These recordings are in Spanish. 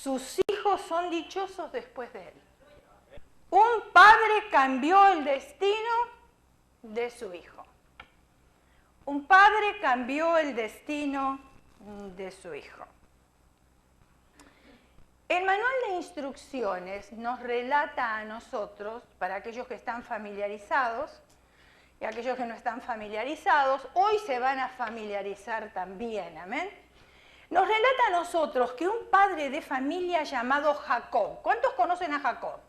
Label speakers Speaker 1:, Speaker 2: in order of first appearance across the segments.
Speaker 1: sus hijos son dichosos después de él. Un padre cambió el destino de su hijo. Un padre cambió el destino de su hijo. El manual de instrucciones nos relata a nosotros, para aquellos que están familiarizados y aquellos que no están familiarizados, hoy se van a familiarizar también, amén. Nos relata a nosotros que un padre de familia llamado Jacob, ¿cuántos conocen a Jacob?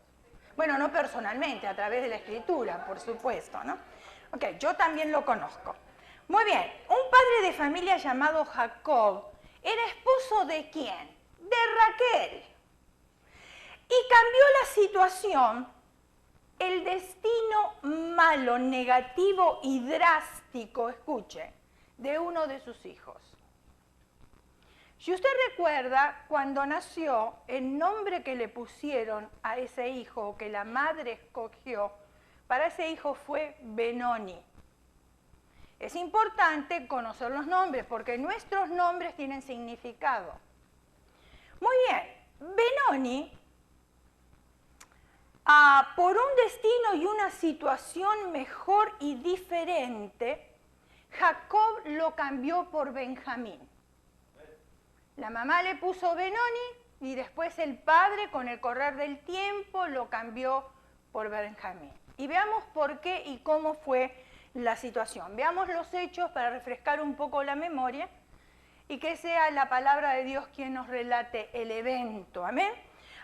Speaker 1: Bueno, no personalmente, a través de la Escritura, por supuesto, ¿no? Ok, yo también lo conozco. Muy bien, un padre de familia llamado Jacob era esposo ¿de quién? De Raquel. Y cambió la situación, el destino malo, negativo y drástico, escuche, de uno de sus hijos. Si usted recuerda, cuando nació, el nombre que le pusieron a ese hijo, que la madre escogió, para ese hijo fue Benoni. Es importante conocer los nombres, porque nuestros nombres tienen significado. Muy bien, Benoni, por un destino y una situación mejor y diferente, Jacob lo cambió por Benjamín. La mamá le puso Benoni y después el padre, con el correr del tiempo, lo cambió por Benjamín. Y veamos por qué y cómo fue la situación. Veamos los hechos para refrescar un poco la memoria y que sea la palabra de Dios quien nos relate el evento. Amén.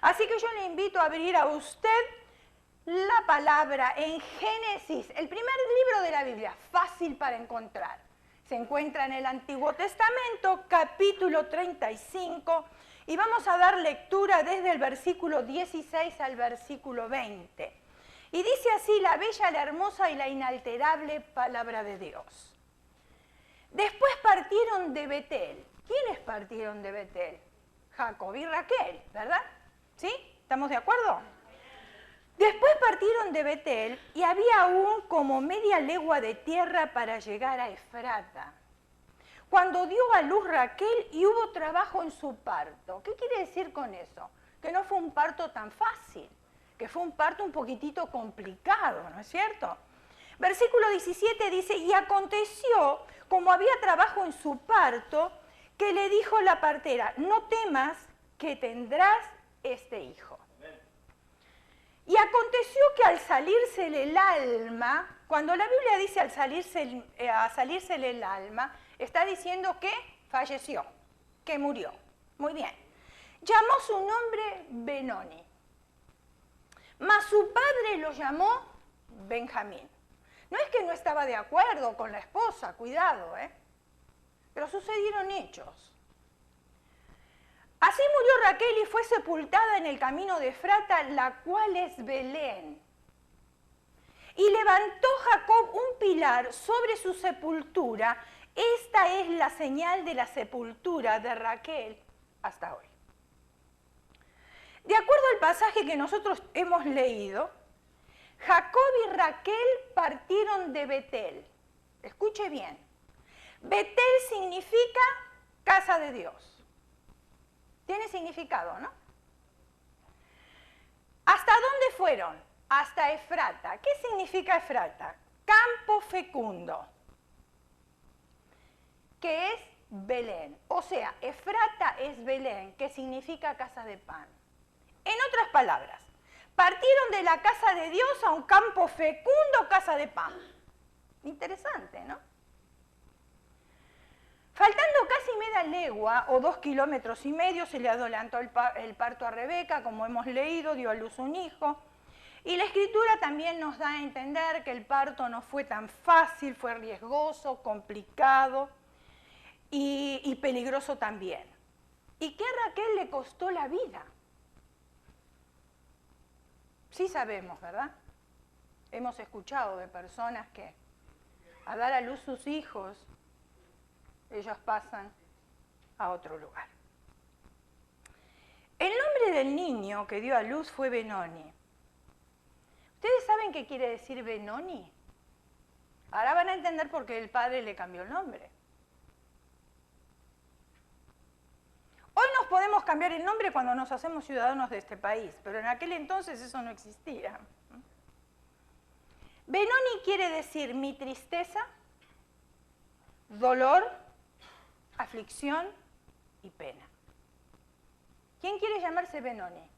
Speaker 1: Así que yo le invito a abrir a usted la palabra en Génesis, el primer libro de la Biblia, fácil para encontrar. Se encuentra en el Antiguo Testamento, capítulo 35, y vamos a dar lectura desde el versículo 16 al versículo 20. Y dice así la bella, la hermosa y la inalterable palabra de Dios. Después partieron de Betel. ¿Quiénes partieron de Betel? Jacob y Raquel, ¿verdad? ¿Sí? ¿Estamos de acuerdo? Después partieron de Betel y había aún como media legua de tierra para llegar a Efrata. Cuando dio a luz Raquel y hubo trabajo en su parto. ¿Qué quiere decir con eso? Que no fue un parto tan fácil, que fue un parto un poquitito complicado, ¿no es cierto? Versículo 17 dice, y aconteció, como había trabajo en su parto, que le dijo la partera, no temas que tendrás este hijo. Y aconteció que al salírsele el alma, cuando la Biblia dice al salírsele el alma, está diciendo que falleció, que murió. Muy bien. Llamó su nombre Benoni, mas su padre lo llamó Benjamín. No es que no estaba de acuerdo con la esposa, cuidado, pero sucedieron hechos. Así murió Raquel y fue sepultada en el camino de Efrata, la cual es Belén. Y levantó Jacob un pilar sobre su sepultura. Esta es la señal de la sepultura de Raquel hasta hoy. De acuerdo al pasaje que nosotros hemos leído, Jacob y Raquel partieron de Betel. Escuche bien. Betel significa casa de Dios. Tiene significado, ¿no? ¿Hasta dónde fueron? Hasta Efrata. ¿Qué significa Efrata? Campo fecundo, que es Belén. O sea, Efrata es Belén, que significa casa de pan. En otras palabras, partieron de la casa de Dios a un campo fecundo, casa de pan. Interesante, ¿no? Faltando casi media legua o 2,5 kilómetros, se le adelantó el parto a Rebeca, como hemos leído, dio a luz un hijo. Y la Escritura también nos da a entender que el parto no fue tan fácil, fue riesgoso, complicado y peligroso también. Y que a Raquel le costó la vida. Sí sabemos, ¿verdad? Hemos escuchado de personas que a dar a luz sus hijos, ellos pasan a otro lugar. El nombre del niño que dio a luz fue Benoni. ¿Ustedes saben qué quiere decir Benoni? Ahora van a entender por qué el padre le cambió el nombre. Hoy nos podemos cambiar el nombre cuando nos hacemos ciudadanos de este país, pero en aquel entonces eso no existía. Benoni quiere decir mi tristeza, dolor, aflicción y pena. ¿Quién quiere llamarse Benoni?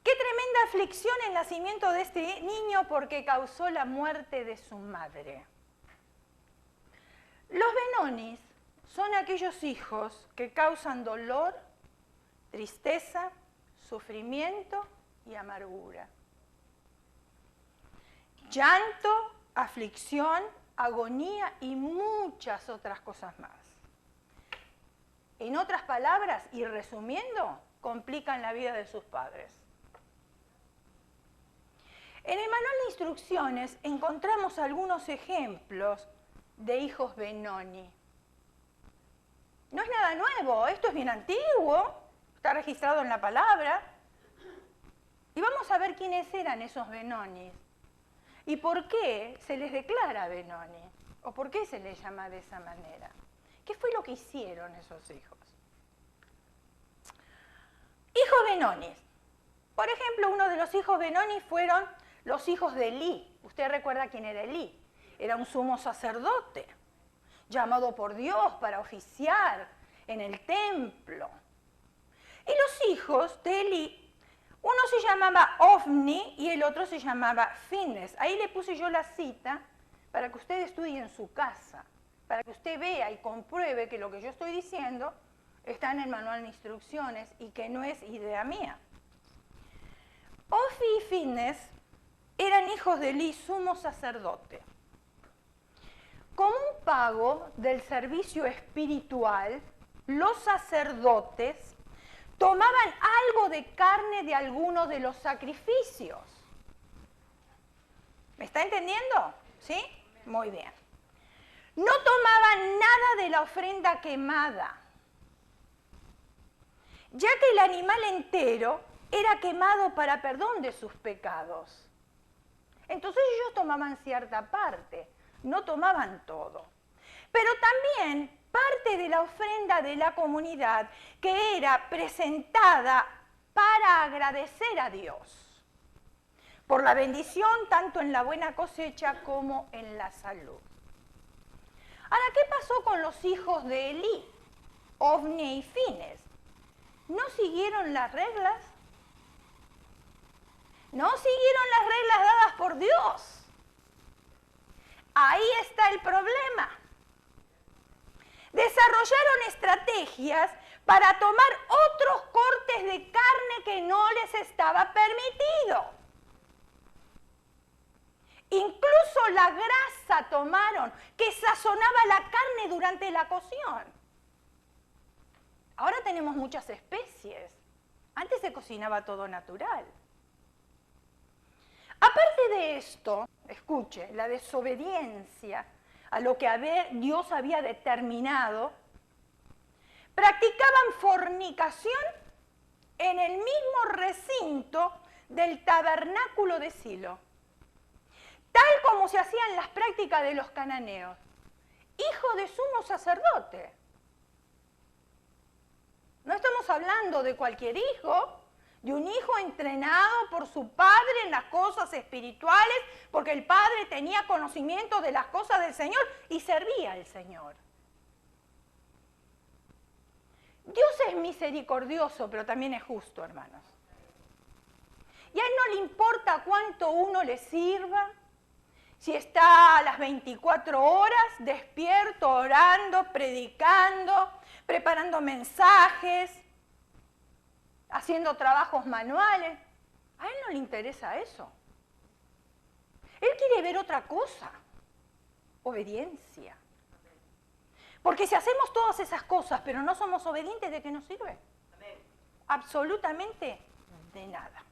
Speaker 1: Qué tremenda aflicción el nacimiento de este niño porque causó la muerte de su madre. Los Benonis son aquellos hijos que causan dolor, tristeza, sufrimiento y amargura. Llanto, aflicción, agonía y muchas otras cosas más. En otras palabras, y resumiendo, complican la vida de sus padres. En el manual de instrucciones encontramos algunos ejemplos de hijos Benoni. No es nada nuevo, esto es bien antiguo, está registrado en la palabra. Y vamos a ver quiénes eran esos Benonis y por qué se les declara Benoni, o por qué se les llama de esa manera. ¿Qué fue lo que hicieron esos hijos? Hijos Benonis. Por ejemplo, uno de los hijos Benoni fueron los hijos de Elí. Usted recuerda quién era Elí. Era un sumo sacerdote, llamado por Dios para oficiar en el templo. Y los hijos de Elí, uno se llamaba Ofni y el otro se llamaba Finnes. Ahí le puse yo la cita para que usted estudie en su casa, para que usted vea y compruebe que lo que yo estoy diciendo está en el manual de instrucciones y que no es idea mía. Ofni y Finnes eran hijos de Elí, sumo sacerdote. Como un pago del servicio espiritual, los sacerdotes tomaban algo de carne de alguno de los sacrificios. ¿Me está entendiendo? ¿Sí? Muy bien. No tomaban nada de la ofrenda quemada, ya que el animal entero era quemado para perdón de sus pecados. Entonces ellos tomaban cierta parte, no tomaban todo. Pero también parte de la ofrenda de la comunidad que era presentada para agradecer a Dios por la bendición tanto en la buena cosecha como en la salud. Ahora, ¿qué pasó con los hijos de Elí, Ofni y Finnes? ¿No siguieron las reglas? No siguieron las reglas dadas por Dios. Ahí está el problema. Desarrollaron estrategias para tomar otros cortes de carne que no les estaba permitido. Incluso la grasa tomaron que sazonaba la carne durante la cocción. Ahora tenemos muchas especies. Antes se cocinaba todo natural. Aparte de esto, escuche, la desobediencia a lo que Dios había determinado, practicaban fornicación en el mismo recinto del tabernáculo de Silo, tal como se hacían las prácticas de los cananeos, hijo de sumo sacerdote. No estamos hablando de cualquier hijo, de un hijo entrenado por su padre en las cosas espirituales, porque el padre tenía conocimiento de las cosas del Señor y servía al Señor. Dios es misericordioso, pero también es justo, hermanos. Y a Él no le importa cuánto uno le sirva, si está a las 24 horas despierto, orando, predicando, preparando mensajes, haciendo trabajos manuales. A Él no le interesa eso. Él quiere ver otra cosa, obediencia. Porque si hacemos todas esas cosas, pero no somos obedientes, ¿de qué nos sirve? Absolutamente de nada.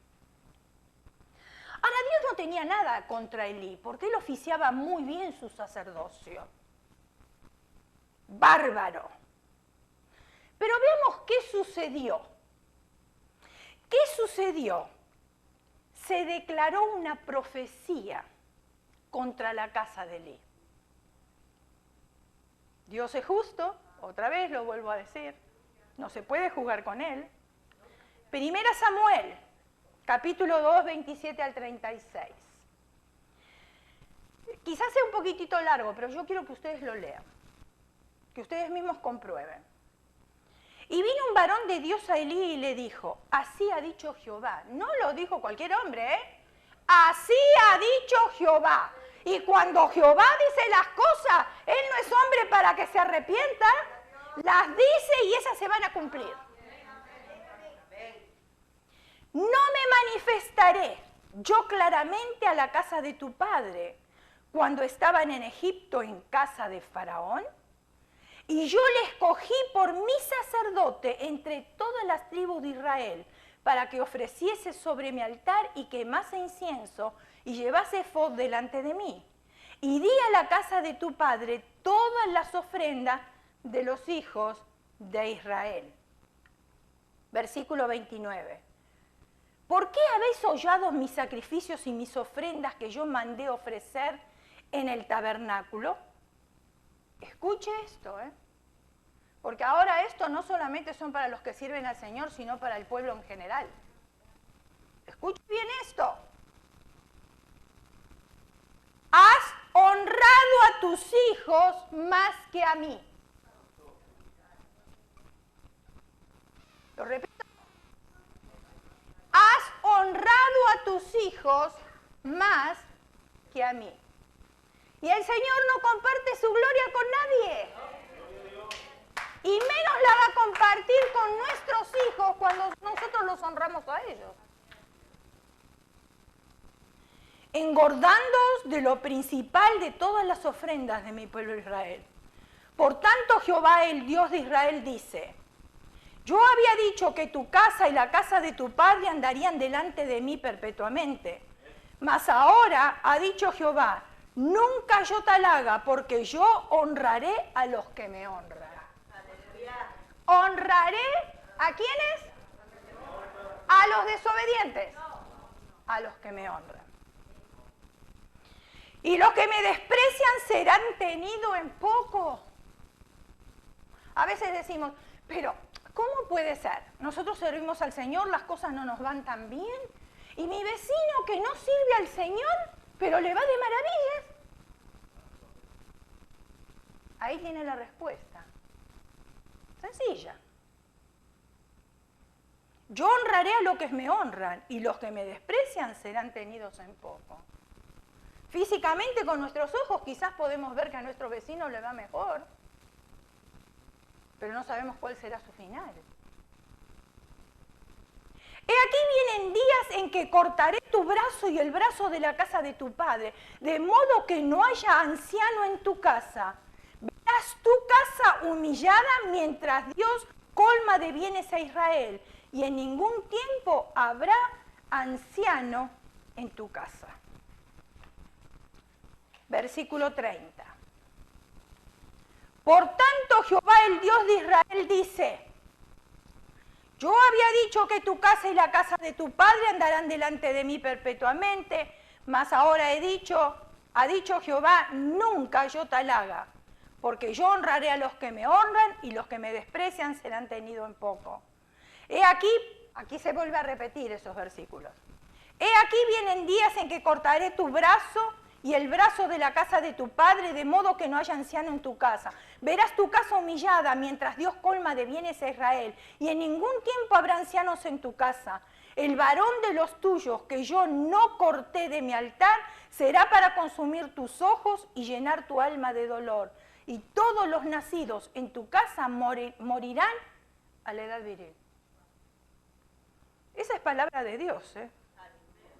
Speaker 1: Ahora, Dios no tenía nada contra Elí, porque él oficiaba muy bien su sacerdocio. Bárbaro. Pero veamos qué sucedió. ¿Qué sucedió? Se declaró una profecía contra la casa de Elí. ¿Dios es justo? otra vez lo vuelvo a decir, no se puede jugar con él. Primera Samuel, capítulo 2, 27 al 36. Quizás sea un poquitito largo, pero yo quiero que ustedes lo lean, que ustedes mismos comprueben. Y vino un varón de Dios a Elí y le dijo, así ha dicho Jehová. No lo dijo cualquier hombre, ¿eh? Así ha dicho Jehová. Y cuando Jehová dice las cosas, Él no es hombre para que se arrepienta, las dice y esas se van a cumplir. No me manifestaré yo claramente a la casa de tu padre cuando estaban en Egipto en casa de Faraón. Y yo le escogí por mi sacerdote entre todas las tribus de Israel, para que ofreciese sobre mi altar y quemase incienso y llevase efod delante de mí. Y di a la casa de tu padre todas las ofrendas de los hijos de Israel. Versículo 29. ¿Por qué habéis hollado mis sacrificios y mis ofrendas que yo mandé ofrecer en el tabernáculo? Escuche esto, porque ahora esto no solamente son para los que sirven al Señor, sino para el pueblo en general. Escuche bien esto. Has honrado a tus hijos más que a mí. Lo repito. Has honrado a tus hijos más que a mí. Y el Señor no comparte su gloria con nadie. Y menos la va a compartir con nuestros hijos cuando nosotros los honramos a ellos. Engordándoos de lo principal de todas las ofrendas de mi pueblo Israel. Por tanto, Jehová, el Dios de Israel, dice, yo había dicho que tu casa y la casa de tu padre andarían delante de mí perpetuamente. Mas ahora, ha dicho Jehová, nunca yo tal haga, porque yo honraré a los que me honran. ¿Honraré a quiénes? A los desobedientes. A los que me honran. Y los que me desprecian serán tenidos en poco. A veces decimos, pero ¿cómo puede ser? Nosotros servimos al Señor, las cosas no nos van tan bien. Y mi vecino que no sirve al Señor, pero le va de maravillas. Ahí tiene la respuesta. Sencilla. Yo honraré a los que me honran y los que me desprecian serán tenidos en poco. Físicamente con nuestros ojos quizás podemos ver que a nuestro vecino le va mejor, pero no sabemos cuál será su final. He aquí vienen días en que cortaré tu brazo y el brazo de la casa de tu padre, de modo que no haya anciano en tu casa. Verás tu casa humillada mientras Dios colma de bienes a Israel, y en ningún tiempo habrá anciano en tu casa. Versículo 30. Por tanto, Jehová, el Dios de Israel, dice, yo había dicho que tu casa y la casa de tu padre andarán delante de mí perpetuamente, mas ahora ha dicho Jehová, nunca yo tal haga, porque yo honraré a los que me honran y los que me desprecian serán tenidos en poco. He aquí se vuelve a repetir esos versículos. He aquí vienen días en que cortaré tu brazo y el brazo de la casa de tu padre, de modo que no haya anciano en tu casa. Verás tu casa humillada mientras Dios colma de bienes a Israel, y en ningún tiempo habrá ancianos en tu casa. El varón de los tuyos que yo no corté de mi altar será para consumir tus ojos y llenar tu alma de dolor. Y todos los nacidos en tu casa morirán a la edad viril. Esa es palabra de Dios,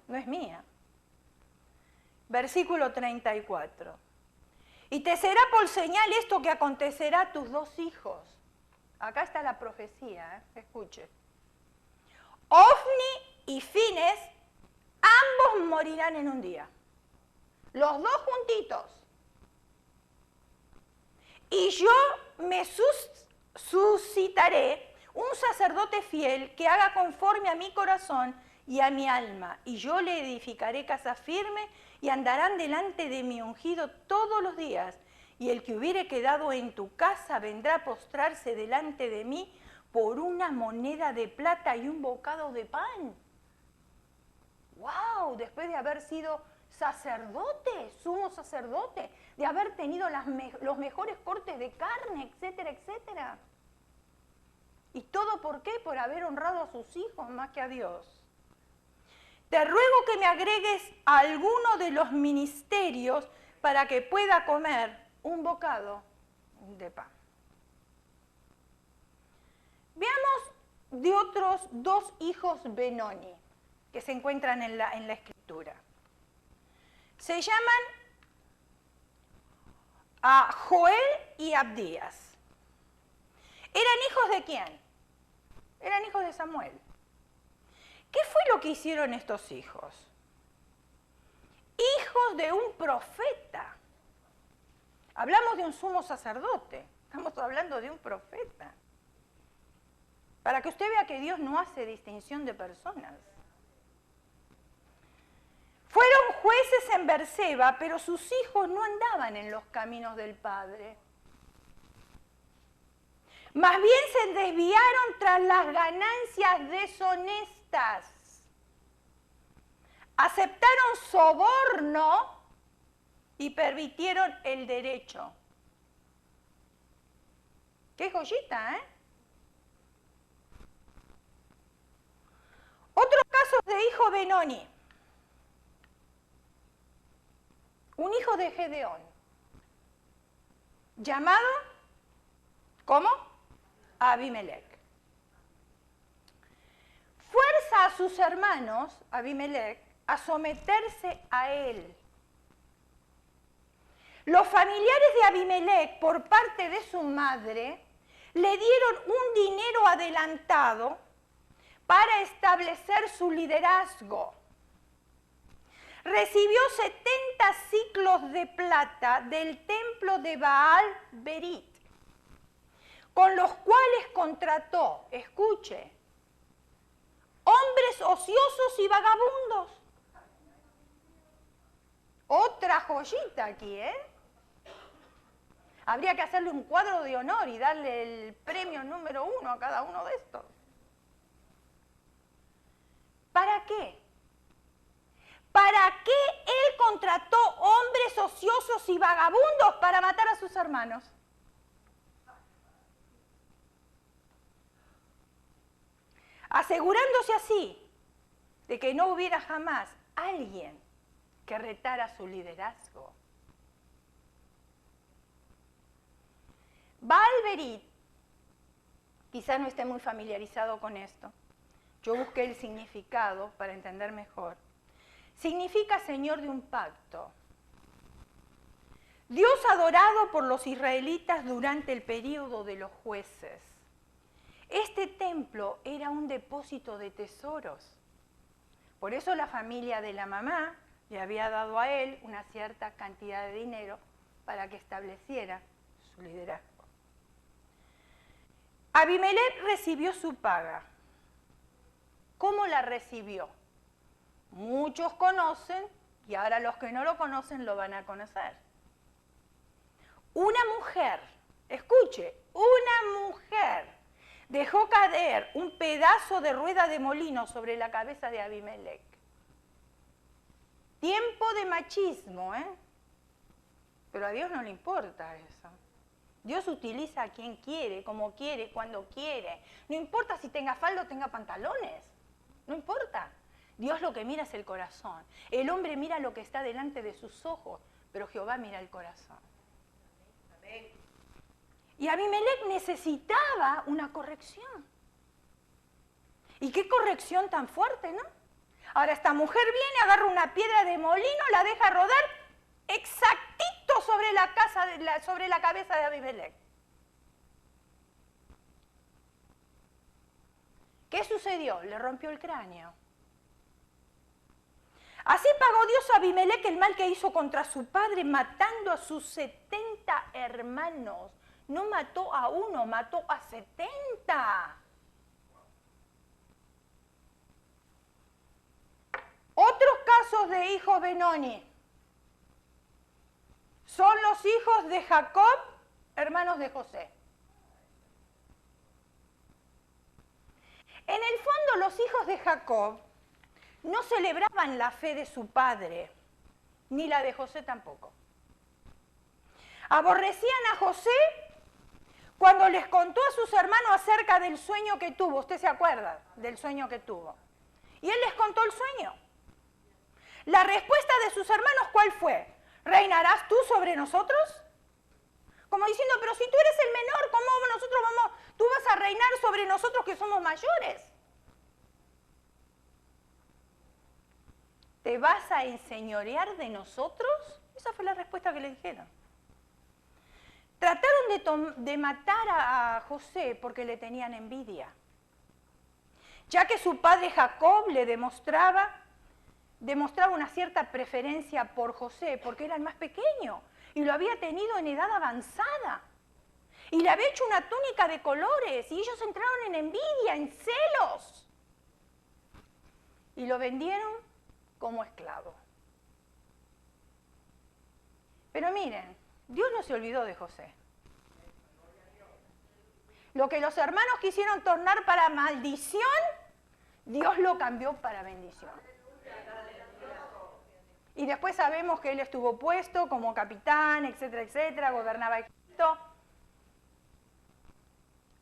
Speaker 1: no es mía. Versículo 34. Y te será por señal esto que acontecerá a tus dos hijos. Acá está la profecía, escuche. Ofni y Fines, ambos morirán en un día. Los dos juntitos. Y yo me suscitaré un sacerdote fiel que haga conforme a mi corazón y a mi alma, y yo le edificaré casa firme, y andarán delante de mi ungido todos los días, y el que hubiere quedado en tu casa vendrá a postrarse delante de mí por una moneda de plata y un bocado de pan. ¡Wow! Después de haber sido sacerdote, sumo sacerdote, de haber tenido los mejores cortes de carne, etcétera, etcétera. ¿Y todo por qué? Por haber honrado a sus hijos más que a Dios. Te ruego que me agregues a alguno de los ministerios para que pueda comer un bocado de pan. Veamos de otros dos hijos Benoni que se encuentran en la Escritura. Se llaman Joel y Abdías. ¿Eran hijos de quién? Eran hijos de Samuel. ¿Qué fue lo que hicieron estos hijos? Hijos de un profeta. Hablamos de un sumo sacerdote, estamos hablando de un profeta. Para que usted vea que Dios no hace distinción de personas. Fueron jueces en Berseba, pero sus hijos no andaban en los caminos del Padre. Más bien se desviaron tras las ganancias deshonestas. Aceptaron soborno y permitieron el derecho. ¡Qué joyita, eh! Otros casos de hijo Benoni. Un hijo de Gedeón, llamado, ¿cómo? Abimelec. Fuerza a sus hermanos, Abimelec, a someterse a él. Los familiares de Abimelec, por parte de su madre, le dieron un dinero adelantado para establecer su liderazgo. Recibió 70 siclos de plata del templo de Baal Berit, con los cuales contrató, escuche, hombres ociosos y vagabundos. Otra joyita aquí, ¿eh? Habría que hacerle un cuadro de honor y darle el premio número 1 a cada uno de estos. ¿Para qué? ¿Para qué él contrató hombres ociosos y vagabundos para matar a sus hermanos? Asegurándose así de que no hubiera jamás alguien que retara su liderazgo. Baal Berit, quizá no esté muy familiarizado con esto. Yo busqué el significado para entender mejor. Significa Señor de un pacto. Dios adorado por los israelitas durante el período de los jueces. Este templo era un depósito de tesoros. Por eso la familia de la mamá le había dado a él una cierta cantidad de dinero para que estableciera su liderazgo. Abimelec recibió su paga. ¿Cómo la recibió? Muchos conocen y ahora los que no lo conocen lo van a conocer. Una mujer, escuche, una mujer dejó caer un pedazo de rueda de molino sobre la cabeza de Abimelec. Tiempo de machismo, ¿eh? Pero a Dios no le importa eso. Dios utiliza a quien quiere, como quiere, cuando quiere. No importa si tenga falda o tenga pantalones. No importa. Dios lo que mira es el corazón. El hombre mira lo que está delante de sus ojos, pero Jehová mira el corazón. Y Abimelec necesitaba una corrección. ¿Y qué corrección tan fuerte, no? Ahora esta mujer viene, agarra una piedra de molino, la deja rodar exactito sobre la cabeza de Abimelec. ¿Qué sucedió? Le rompió el cráneo. Así pagó Dios a Abimelec el mal que hizo contra su padre, matando a sus 70 hermanos. No mató a uno, mató a 70. Otros casos de hijos Benoni. son los hijos de Jacob, hermanos de José. En el fondo, los hijos de Jacob no celebraban la fe de su padre, ni la de José tampoco. Aborrecían a José cuando les contó a sus hermanos acerca del sueño que tuvo. ¿Usted se acuerda del sueño que tuvo? Y él les contó el sueño. La respuesta de sus hermanos, ¿cuál fue? ¿Reinarás tú sobre nosotros? Como diciendo, pero si tú eres el menor, ¿cómo tú vas a reinar sobre nosotros que somos mayores? ¿Te vas a enseñorear de nosotros? Esa fue la respuesta que le dijeron. Trataron de matar a José porque le tenían envidia, ya que su padre Jacob le demostraba una cierta preferencia por José, porque era el más pequeño y lo había tenido en edad avanzada. Y le había hecho una túnica de colores y ellos entraron en envidia, en celos. Y lo vendieron como esclavo. Pero miren, Dios no se olvidó de José. Lo que los hermanos quisieron tornar para maldición, Dios lo cambió para bendición. Y después sabemos que él estuvo puesto como capitán, etcétera, etcétera, gobernaba Egipto.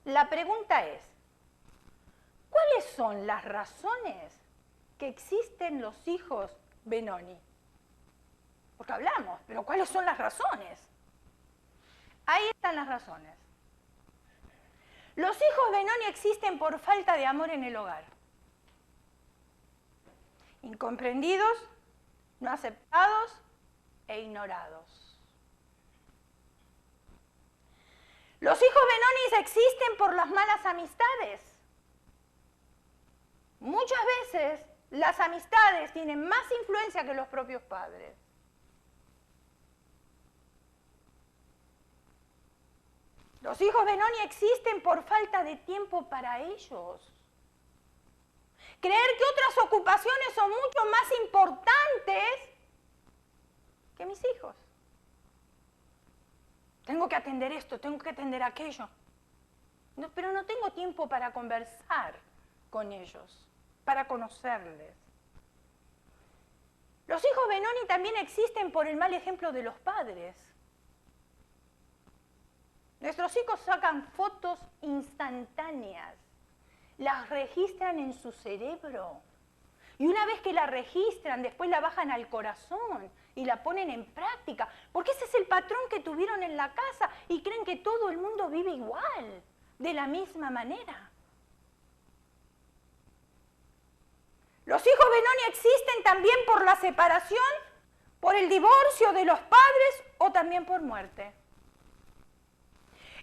Speaker 1: La pregunta es, ¿cuáles son las razones que existen los hijos Benoni? Porque hablamos, pero ¿cuáles son las razones? Ahí están las razones. Los hijos Benoni existen por falta de amor en el hogar. Incomprendidos, no aceptados e ignorados. Los hijos Benoni existen por las malas amistades. Muchas veces las amistades tienen más influencia que los propios padres. Los hijos Benoni existen por falta de tiempo para ellos. Creer que otras ocupaciones son mucho más importantes que mis hijos. Tengo que atender esto, tengo que atender aquello. No, pero no tengo tiempo para conversar con ellos, para conocerles. Los hijos Benoni también existen por el mal ejemplo de los padres. Nuestros hijos sacan fotos instantáneas, las registran en su cerebro y una vez que la registran, después la bajan al corazón y la ponen en práctica, porque ese es el patrón que tuvieron en la casa y creen que todo el mundo vive igual, de la misma manera. Los hijos Benoni existen también por la separación, por el divorcio de los padres o también por muerte.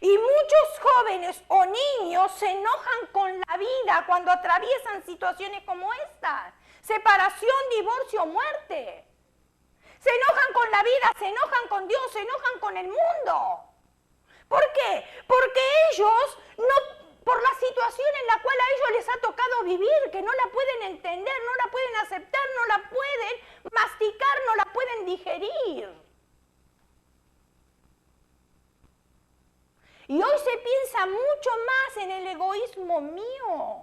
Speaker 1: Y muchos jóvenes o niños se enojan con la vida cuando atraviesan situaciones como esta. Separación, divorcio, muerte. Se enojan con la vida, se enojan con Dios, se enojan con el mundo. ¿Por qué? Porque ellos, por la situación en la cual a ellos les ha tocado vivir, que no la pueden entender, no la pueden aceptar, no la pueden masticar, no la pueden digerir. Y hoy se piensa mucho más en el egoísmo mío.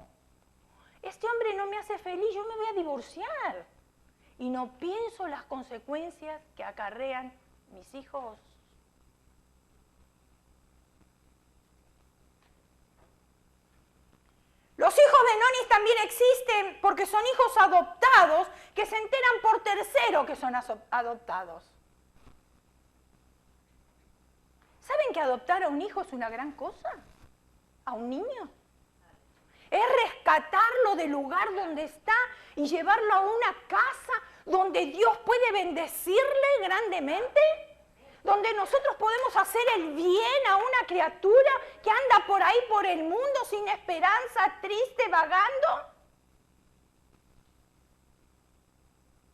Speaker 1: Este hombre no me hace feliz, yo me voy a divorciar. Y no pienso las consecuencias que acarrean mis hijos. Los hijos Benoni también existen porque son hijos adoptados que se enteran por tercero que son adoptados. ¿Saben que adoptar a un hijo es una gran cosa? ¿A un niño? Es rescatarlo del lugar donde está y llevarlo a una casa donde Dios puede bendecirle grandemente, donde nosotros podemos hacer el bien a una criatura que anda por ahí por el mundo sin esperanza, triste, vagando.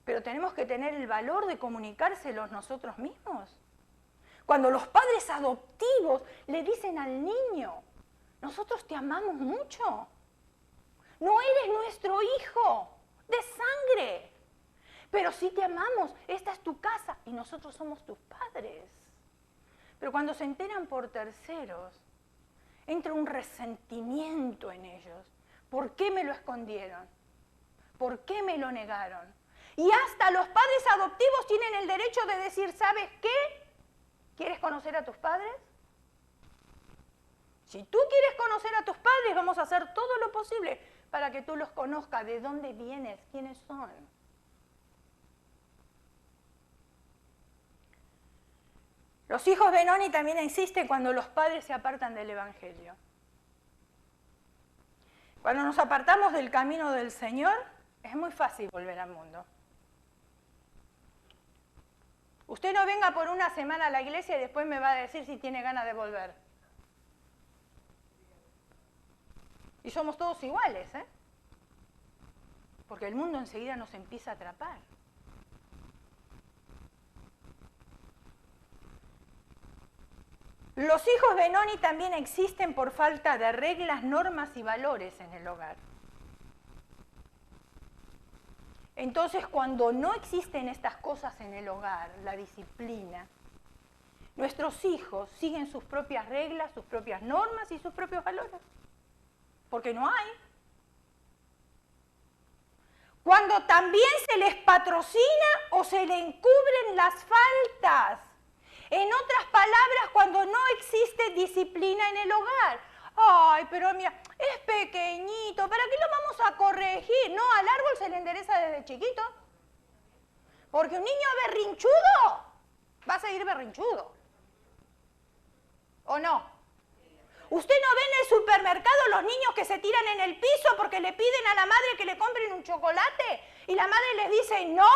Speaker 1: Pero tenemos que tener el valor de comunicárselos nosotros mismos. Cuando los padres adoptivos le dicen al niño, nosotros te amamos mucho, no eres nuestro hijo de sangre, pero sí te amamos, esta es tu casa y nosotros somos tus padres. Pero cuando se enteran por terceros, entra un resentimiento en ellos. ¿Por qué me lo escondieron? ¿Por qué me lo negaron? Y hasta los padres adoptivos tienen el derecho de decir, ¿sabes qué? ¿Quieres conocer a tus padres? Si tú quieres conocer a tus padres, vamos a hacer todo lo posible para que tú los conozcas, de dónde vienes, quiénes son. Los hijos Benoni también existen cuando los padres se apartan del Evangelio. Cuando nos apartamos del camino del Señor, es muy fácil volver al mundo. Usted no venga por una semana a la iglesia y después me va a decir si tiene ganas de volver. Y somos todos iguales, ¿eh? Porque el mundo enseguida nos empieza a atrapar. Los hijos Benoni también existen por falta de reglas, normas y valores en el hogar. Entonces, cuando no existen estas cosas en el hogar, la disciplina, nuestros hijos siguen sus propias reglas, sus propias normas y sus propios valores. Porque no hay. Cuando también se les patrocina o se le encubren las faltas. En otras palabras, cuando no existe disciplina en el hogar. Ay, pero mira, es pequeñito, ¿para qué lo vamos a corregir? No, al árbol se le endereza desde chiquito. Porque un niño berrinchudo va a seguir berrinchudo. ¿O no? ¿Usted no ve en el supermercado los niños que se tiran en el piso porque le piden a la madre que le compren un chocolate y la madre les dice no?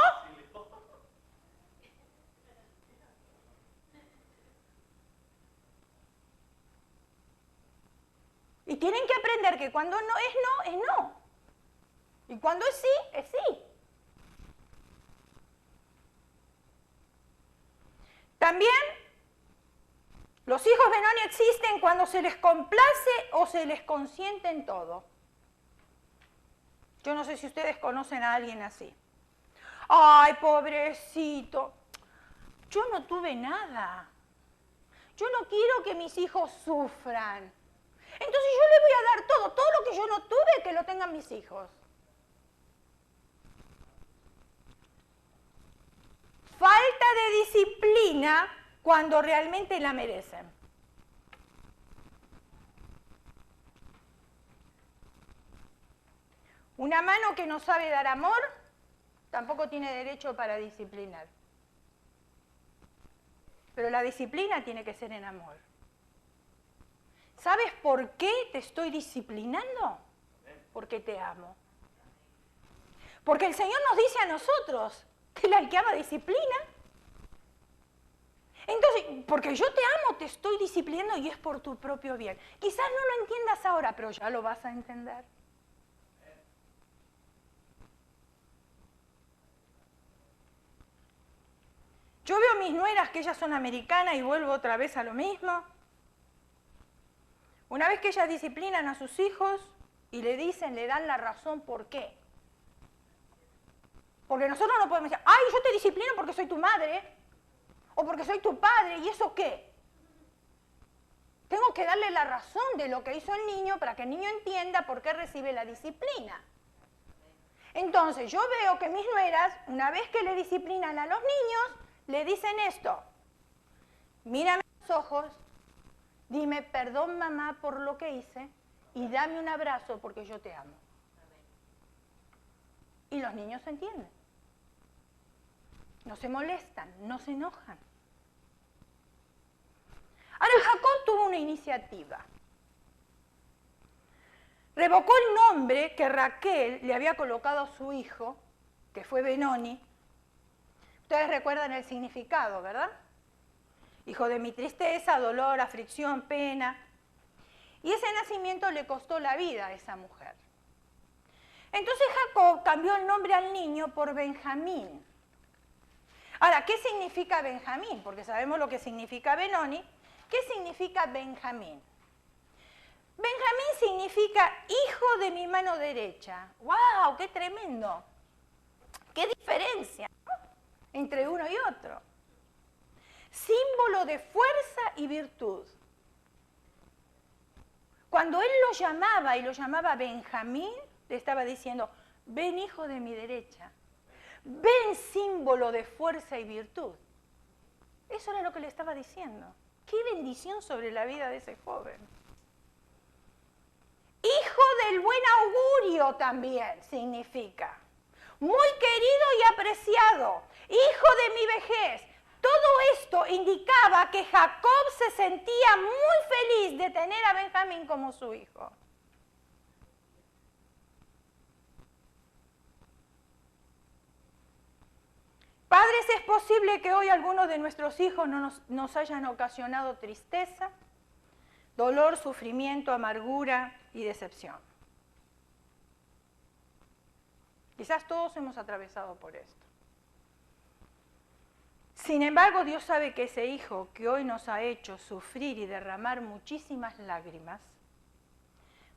Speaker 1: Y tienen que aprender que cuando no, es no. Y cuando es sí, es sí. También los hijos Benoni existen cuando se les complace o se les consiente en todo. Yo no sé si ustedes conocen a alguien así. Ay, pobrecito, yo no tuve nada. Yo no quiero que mis hijos sufran. Entonces yo le voy a dar todo lo que yo no tuve, que lo tengan mis hijos. Falta de disciplina cuando realmente la merecen. Una mano que no sabe dar amor, tampoco tiene derecho para disciplinar. Pero la disciplina tiene que ser en amor. ¿Sabes por qué te estoy disciplinando? Porque te amo. Porque el Señor nos dice a nosotros que el que ama disciplina. Entonces, porque yo te amo, te estoy disciplinando y es por tu propio bien. Quizás no lo entiendas ahora, pero ya lo vas a entender. Yo veo a mis nueras que ellas son americanas y vuelvo otra vez a lo mismo. Una vez que ellas disciplinan a sus hijos y le dicen, le dan la razón por qué. Porque nosotros no podemos decir, ay, yo te disciplino porque soy tu madre, o porque soy tu padre, ¿y eso qué? Tengo que darle la razón de lo que hizo el niño para que el niño entienda por qué recibe la disciplina. Entonces, yo veo que mis nueras, una vez que le disciplinan a los niños, le dicen esto, mírame a los ojos, dime perdón mamá por lo que hice y dame un abrazo porque yo te amo. Y los niños entienden. No se molestan, no se enojan. Ahora Jacob tuvo una iniciativa. Revocó el nombre que Raquel le había colocado a su hijo, que fue Benoni. Ustedes recuerdan el significado, ¿verdad? Hijo de mi tristeza, dolor, aflicción, pena. Y ese nacimiento le costó la vida a esa mujer. Entonces Jacob cambió el nombre al niño por Benjamín. Ahora, ¿qué significa Benjamín? Porque sabemos lo que significa Benoni. ¿Qué significa Benjamín? Benjamín significa hijo de mi mano derecha. ¡Wow! ¡Qué tremendo! ¡Qué diferencia, ¿no?, entre uno y otro! símbolo de fuerza y virtud. Cuando él lo llamaba y lo llamaba Benjamín, le estaba diciendo, ven hijo de mi derecha, ven símbolo de fuerza y virtud. Eso era lo que le estaba diciendo. ¡Qué bendición sobre la vida de ese joven! Hijo del buen augurio también significa. Muy querido y apreciado, hijo de mi vejez. Todo esto indicaba que Jacob se sentía muy feliz de tener a Benjamín como su hijo. Padres, es posible que hoy algunos de nuestros hijos nos hayan ocasionado tristeza, dolor, sufrimiento, amargura y decepción. Quizás todos hemos atravesado por esto. Sin embargo, Dios sabe que ese hijo que hoy nos ha hecho sufrir y derramar muchísimas lágrimas,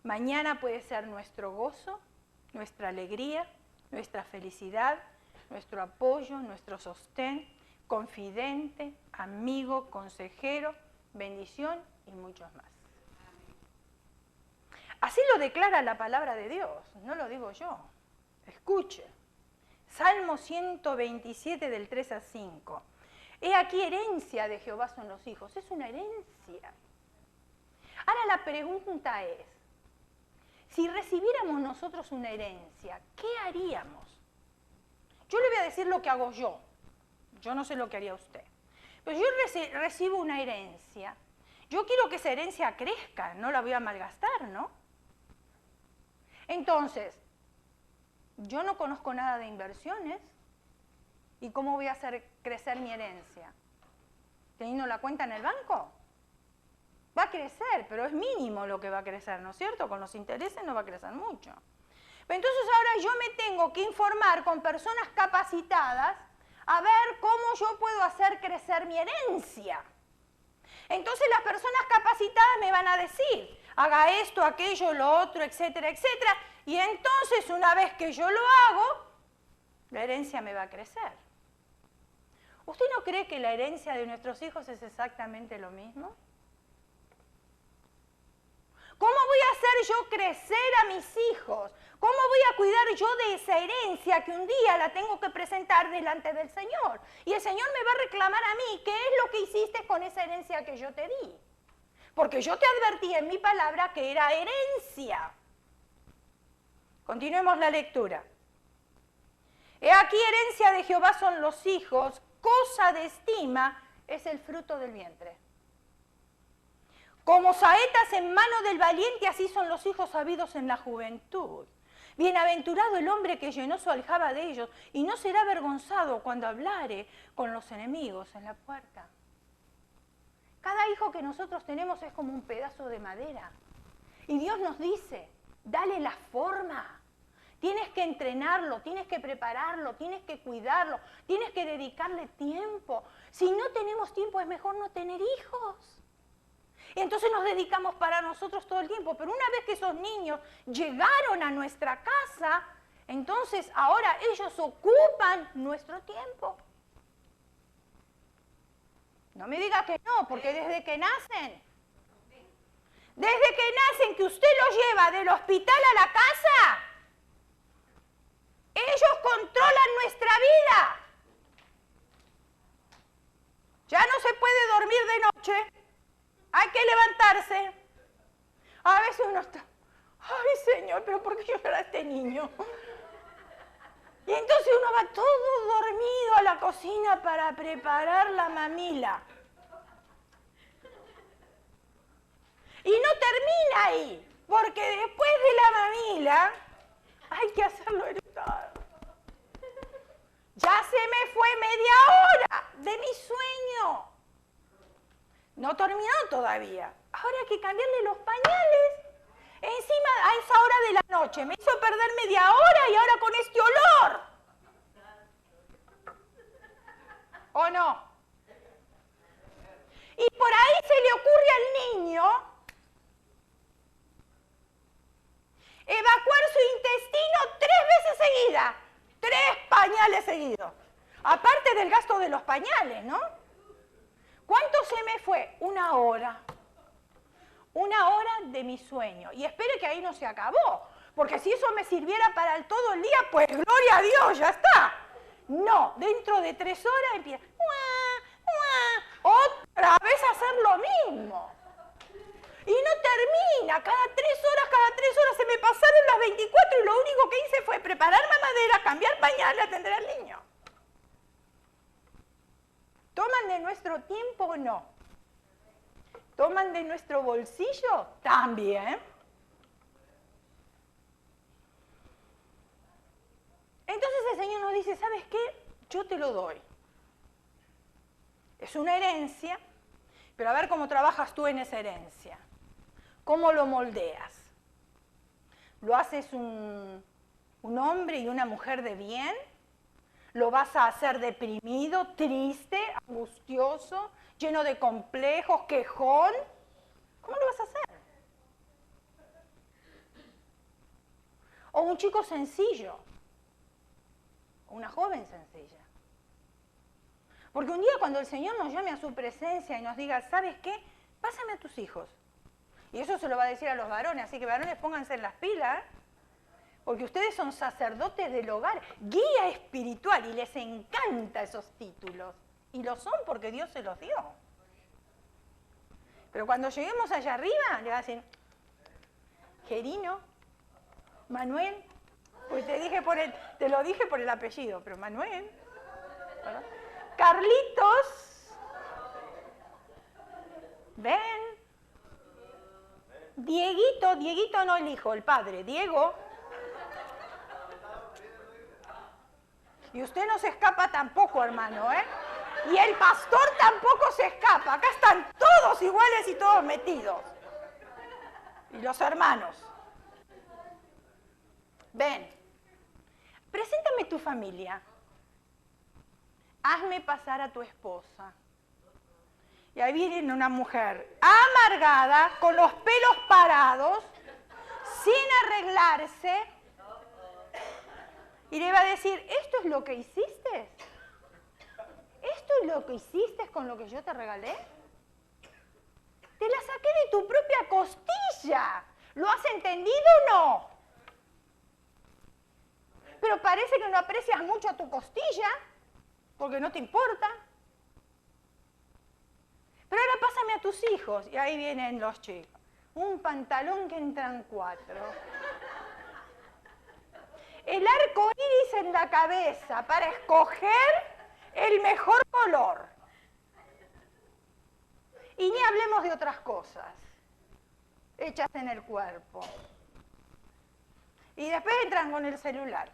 Speaker 1: mañana puede ser nuestro gozo, nuestra alegría, nuestra felicidad, nuestro apoyo, nuestro sostén, confidente, amigo, consejero, bendición y muchos más. Así lo declara la palabra de Dios, no lo digo yo. Escuche, Salmo 127 del 3 a 5. He aquí herencia de Jehová son los hijos, es una herencia. Ahora la pregunta es, si recibiéramos nosotros una herencia, ¿qué haríamos? Yo le voy a decir lo que hago yo no sé lo que haría usted. Pero yo recibo una herencia, yo quiero que esa herencia crezca, no la voy a malgastar, ¿no? Entonces, yo no conozco nada de inversiones, ¿y cómo voy a hacer crecer mi herencia? ¿Teniendo la cuenta en el banco? Va a crecer, pero es mínimo lo que va a crecer, ¿no es cierto? Con los intereses no va a crecer mucho. Entonces ahora yo me tengo que informar con personas capacitadas a ver cómo yo puedo hacer crecer mi herencia. Entonces las personas capacitadas me van a decir, haga esto, aquello, lo otro, etcétera, etcétera, y entonces una vez que yo lo hago, la herencia me va a crecer. ¿Usted no cree que la herencia de nuestros hijos es exactamente lo mismo? ¿Cómo voy a hacer yo crecer a mis hijos? ¿Cómo voy a cuidar yo de esa herencia que un día la tengo que presentar delante del Señor? Y el Señor me va a reclamar a mí, ¿qué es lo que hiciste con esa herencia que yo te di? Porque yo te advertí en mi palabra que era herencia. Continuemos la lectura. He aquí herencia de Jehová son los hijos, cosa de estima es el fruto del vientre. Como saetas en mano del valiente, así son los hijos habidos en la juventud. Bienaventurado el hombre que llenó su aljaba de ellos, y no será avergonzado cuando hablare con los enemigos en la puerta. Cada hijo que nosotros tenemos es como un pedazo de madera. Y Dios nos dice, dale la forma. Tienes que entrenarlo, tienes que prepararlo, tienes que cuidarlo, tienes que dedicarle tiempo. Si no tenemos tiempo, es mejor no tener hijos. Y entonces nos dedicamos para nosotros todo el tiempo. Pero una vez que esos niños llegaron a nuestra casa, entonces ahora ellos ocupan nuestro tiempo. No me diga que no, porque desde que nacen, que usted los lleva del hospital a la casa, ellos controlan nuestra vida. Ya no se puede dormir de noche. Hay que levantarse. A veces uno está, ay Señor, pero ¿por qué llora este niño? Y entonces uno va todo dormido a la cocina para preparar la mamila. Y no termina ahí, porque después de la mamila hay que hacerlo heredar. Ya se me fue media hora de mi sueño. No terminó todavía. Ahora hay que cambiarle los pañales. Encima a esa hora de la noche. Me hizo perder media hora y ahora con este olor. ¿O no? Y por ahí se le ocurre al niño evacuar su intestino 3 veces seguidas. 3 pañales seguidos. Aparte del gasto de los pañales, ¿no? ¿Cuánto se me fue? 1 hora. 1 hora de mi sueño. Y espere que ahí no se acabó. Porque si eso me sirviera para todo el día, pues gloria a Dios, ya está. No, dentro de 3 horas empieza. Otra vez a hacer lo mismo. Y no termina. Cada 3 horas se me pasaron las 24 y lo único que hice fue preparar mamadera, cambiar pañal y atender al niño. ¿Toman de nuestro tiempo o no? ¿Toman de nuestro bolsillo? También. Entonces el Señor nos dice, ¿sabes qué? Yo te lo doy. Es una herencia, pero a ver cómo trabajas tú en esa herencia. ¿Cómo lo moldeas? ¿Lo haces un hombre y una mujer de bien? ¿Lo vas a hacer deprimido, triste, angustioso, lleno de complejos, quejón? ¿Cómo lo vas a hacer? O un chico sencillo, o una joven sencilla. Porque un día cuando el Señor nos llame a su presencia y nos diga, ¿sabes qué? Pásame a tus hijos. Y eso se lo va a decir a los varones, así que varones pónganse en las pilas, porque ustedes son sacerdotes del hogar, guía espiritual, y les encanta esos títulos. Y lo son porque Dios se los dio. Pero cuando lleguemos allá arriba, le va a decir, Gerino, Manuel, pues te lo dije por el apellido, pero Manuel, ¿verdad? Carlitos, ven. Dieguito no el hijo, el padre, Diego. Y usted no se escapa tampoco, hermano, ¿eh? Y el pastor tampoco se escapa. Acá están todos iguales y todos metidos. Y los hermanos. Ven, preséntame tu familia. Hazme pasar a tu esposa. Y ahí viene una mujer amargada, con los pelos parados, sin arreglarse. Y le va a decir, ¿esto es lo que hiciste? ¿Esto es lo que hiciste con lo que yo te regalé? Te la saqué de tu propia costilla. ¿Lo has entendido o no? Pero parece que no aprecias mucho a tu costilla, porque no te importa. Pero ahora pásame a tus hijos. Y ahí vienen los chicos. Un pantalón que entran 4. El arco iris en la cabeza para escoger el mejor color. Y ni hablemos de otras cosas hechas en el cuerpo. Y después entran con el celular.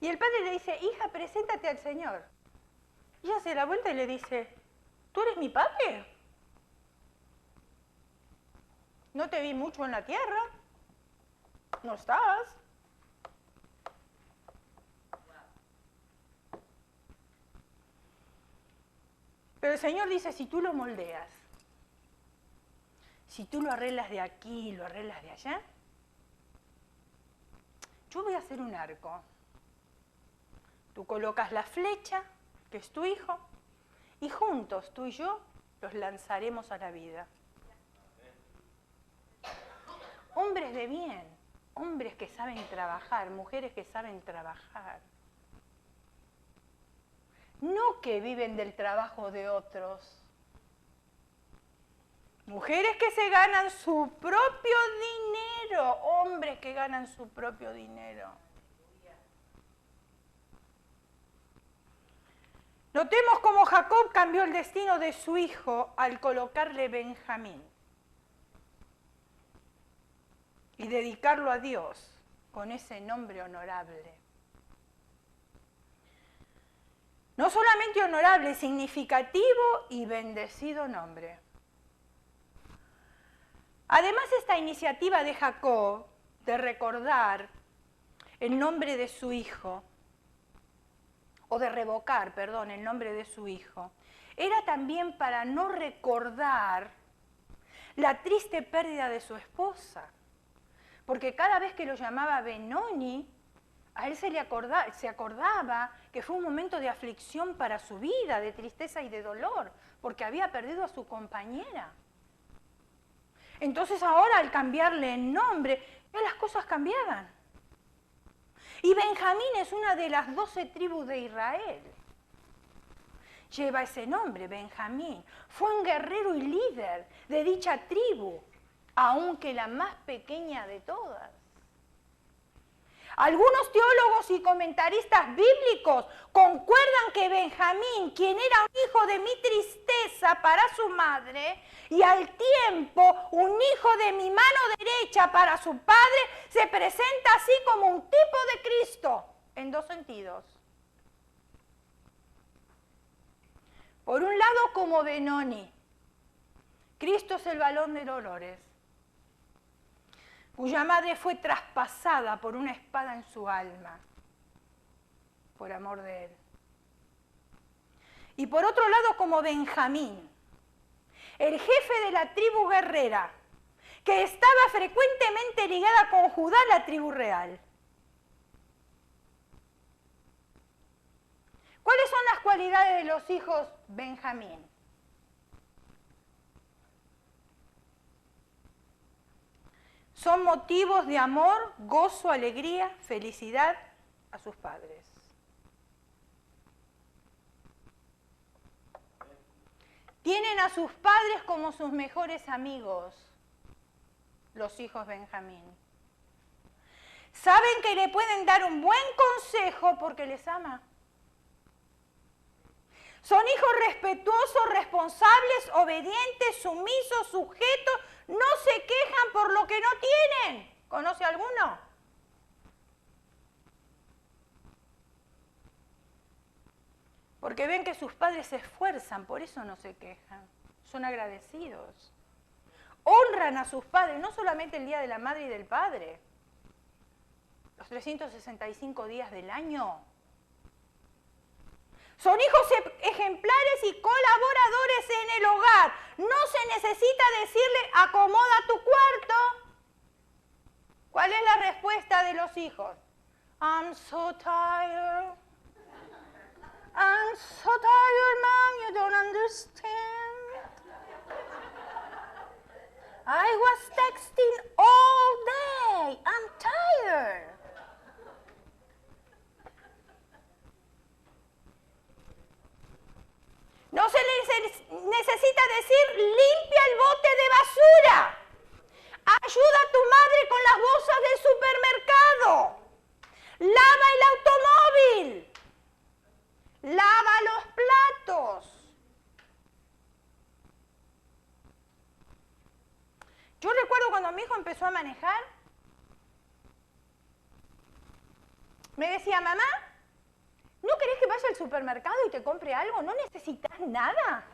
Speaker 1: Y el padre le dice, hija, preséntate al Señor. Y ella se da vuelta y le dice, ¿tú eres mi padre? No te vi mucho en la tierra. No estabas. Pero el Señor dice, si tú lo moldeas, si tú lo arreglas de aquí, lo arreglas de allá, yo voy a hacer un arco. Tú colocas la flecha, que es tu hijo, y juntos, tú y yo, los lanzaremos a la vida. Hombres de bien, hombres que saben trabajar, mujeres que saben trabajar. No que viven del trabajo de otros. Mujeres que se ganan su propio dinero, hombres que ganan su propio dinero. Notemos cómo Jacob cambió el destino de su hijo al colocarle Benjamín y dedicarlo a Dios con ese nombre honorable. No solamente honorable, significativo y bendecido nombre. Además, esta iniciativa de Jacob de recordar el nombre de su hijo, o de revocar, perdón, el nombre de su hijo, era también para no recordar la triste pérdida de su esposa. Porque cada vez que lo llamaba Benoni, a él se acordaba que fue un momento de aflicción para su vida, de tristeza y de dolor, porque había perdido a su compañera. Entonces ahora al cambiarle el nombre, ya las cosas cambiaban. Y Benjamín es una de las 12 tribus de Israel. Lleva ese nombre, Benjamín. Fue un guerrero y líder de dicha tribu, aunque la más pequeña de todas. Algunos teólogos y comentaristas bíblicos concuerdan que Benjamín, quien era un hijo de mi tristeza para su madre, y al tiempo un hijo de mi mano derecha para su padre, se presenta así como un tipo de Cristo, en dos sentidos. Por un lado, como Benoni, Cristo es el varón de dolores, cuya madre fue traspasada por una espada en su alma, por amor de él. Y por otro lado, como Benjamín, el jefe de la tribu guerrera, que estaba frecuentemente ligada con Judá, la tribu real. ¿Cuáles son las cualidades de los hijos Benjamín? Son motivos de amor, gozo, alegría, felicidad a sus padres. Tienen a sus padres como sus mejores amigos, los hijos Benjamín. Saben que le pueden dar un buen consejo porque les ama. Son hijos respetuosos, responsables, obedientes, sumisos, sujetos, no se quejan por lo que no tienen. ¿Conoce alguno? Porque ven que sus padres se esfuerzan, por eso no se quejan. Son agradecidos. Honran a sus padres, no solamente el Día de la Madre y del Padre, los 365 días del año. Son hijos ejemplares y colaboradores en el hogar. No se necesita decirle, acomoda tu cuarto. ¿Cuál es la respuesta de los hijos? I'm so tired. I'm so tired, Mom, you don't understand. I was texting all day. I'm tired. No se les necesita decir, limpia el bote de basura. Ayuda a tu madre con las bolsas del supermercado. Lava el automóvil. Lava los platos. Yo recuerdo cuando mi hijo empezó a manejar, me decía, mamá, ¿no querés que vaya al supermercado y te compre algo? ¿No necesitas nada?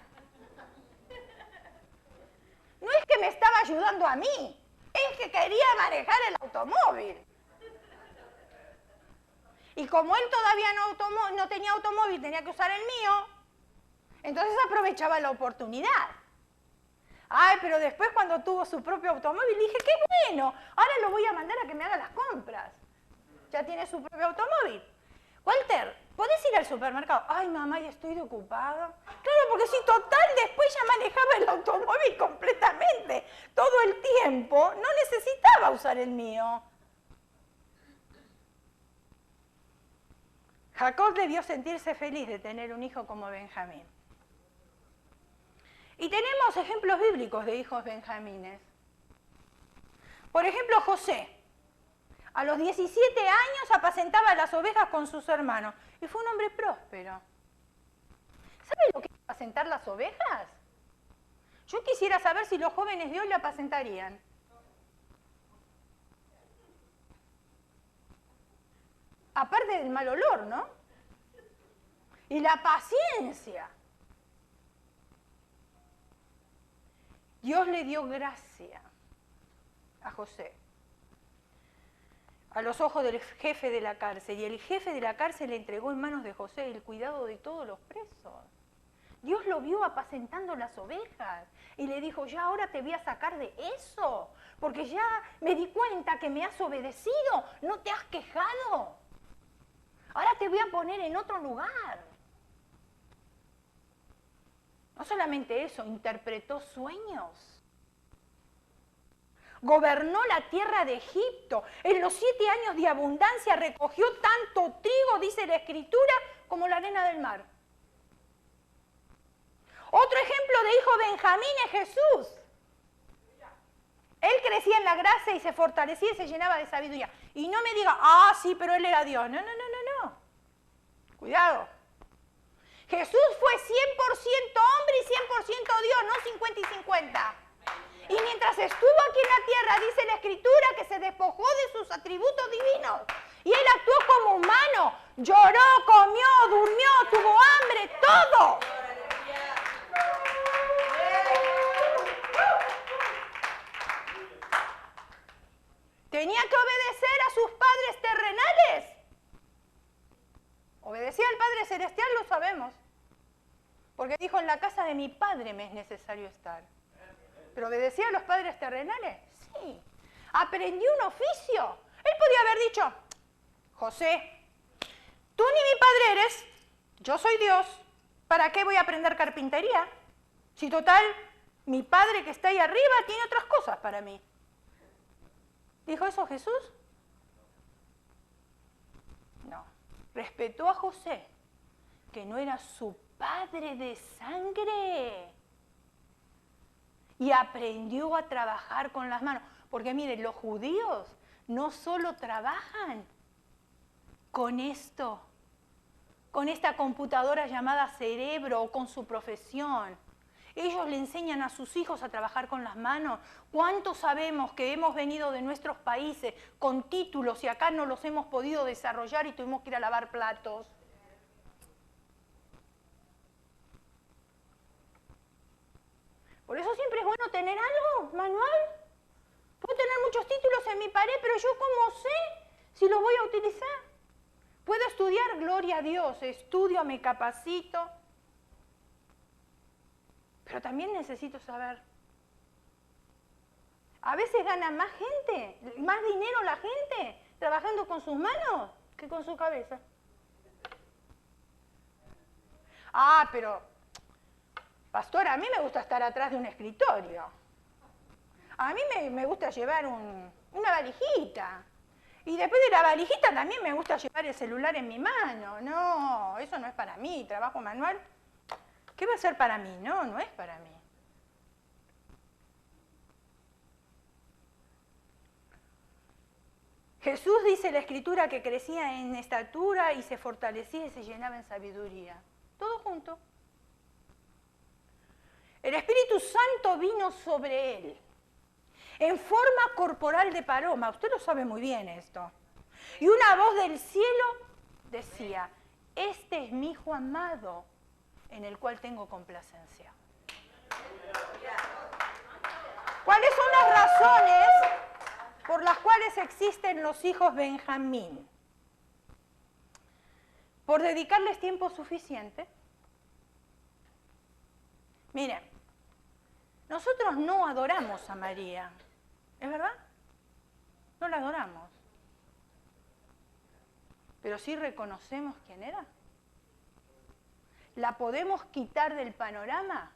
Speaker 1: No es que me estaba ayudando a mí, es que quería manejar el automóvil. Y como él todavía no tenía automóvil, tenía que usar el mío, entonces aprovechaba la oportunidad. Ay, pero después cuando tuvo su propio automóvil, dije, qué bueno, ahora lo voy a mandar a que me haga las compras. Ya tiene su propio automóvil. Walter, ¿podés ir al supermercado? Ay, mamá, ya estoy ocupada. Claro, porque si total, después ya manejaba el automóvil completamente. Todo el tiempo, no necesitaba usar el mío. Jacob debió sentirse feliz de tener un hijo como Benjamín. Y tenemos ejemplos bíblicos de hijos benjamines. Por ejemplo, José. A los 17 años apacentaba las ovejas con sus hermanos y fue un hombre próspero. ¿Sabe lo que es apacentar las ovejas? Yo quisiera saber si los jóvenes de hoy le apacentarían. Aparte del mal olor, ¿no? Y la paciencia. Dios le dio gracia a José a los ojos del jefe de la cárcel, y el jefe de la cárcel le entregó en manos de José el cuidado de todos los presos. Dios lo vio apacentando las ovejas y le dijo, ya ahora te voy a sacar de eso, porque ya me di cuenta que me has obedecido, no te has quejado. Ahora te voy a poner en otro lugar. No solamente eso, interpretó sueños. Gobernó la tierra de Egipto. En los 7 años de abundancia recogió tanto trigo, dice la Escritura, como la arena del mar. Otro ejemplo de hijo Benjamín es Jesús. Él crecía en la gracia y se fortalecía y se llenaba de sabiduría. Y no me diga, ah, sí, pero él era Dios. No, no, no, no, no. Cuidado. Jesús fue 100% hombre y 100% Dios, no 50 y 50. Y mientras estuvo aquí en la tierra, dice la Escritura, que se despojó de sus atributos divinos. Y él actuó como humano. Lloró, comió, durmió, tuvo hambre, todo. ¿Tenía que obedecer a sus padres terrenales? Obedecía al Padre Celestial, lo sabemos. Porque dijo, en la casa de mi Padre me es necesario estar. ¿Pero obedecía a los padres terrenales? Sí. ¿Aprendió un oficio? Él podía haber dicho, José, tú ni mi padre eres, yo soy Dios, ¿para qué voy a aprender carpintería? Si total, mi padre que está ahí arriba tiene otras cosas para mí. ¿Dijo eso Jesús? No. Respetó a José, que no era su padre de sangre. Y aprendió a trabajar con las manos. Porque miren, los judíos no solo trabajan con esto, con esta computadora llamada cerebro o con su profesión. Ellos le enseñan a sus hijos a trabajar con las manos. ¿Cuántos sabemos que hemos venido de nuestros países con títulos y acá no los hemos podido desarrollar y tuvimos que ir a lavar platos? Por eso siempre es bueno tener algo, manual. Puedo tener muchos títulos en mi pared, pero yo ¿cómo sé si los voy a utilizar? Puedo estudiar, gloria a Dios, estudio, me capacito. Pero también necesito saber. A veces gana más gente, más dinero la gente, trabajando con sus manos que con su cabeza. Ah, pero, pastor, a mí me gusta estar atrás de un escritorio. A mí me gusta llevar una valijita. Y después de la valijita también me gusta llevar el celular en mi mano. No, eso no es para mí, trabajo manual. ¿Qué va a ser para mí? No, no es para mí. Jesús dice la Escritura que crecía en estatura y se fortalecía y se llenaba en sabiduría. Todo junto. El Espíritu Santo vino sobre él en forma corporal de paloma. Usted lo sabe muy bien esto. Y una voz del cielo decía, este es mi Hijo amado, en el cual tengo complacencia. ¿Cuáles son las razones por las cuales existen los hijos Benjamín? Por dedicarles tiempo suficiente. Miren, nosotros no adoramos a María, ¿es verdad? No la adoramos. Pero sí reconocemos quién era. ¿La podemos quitar del panorama?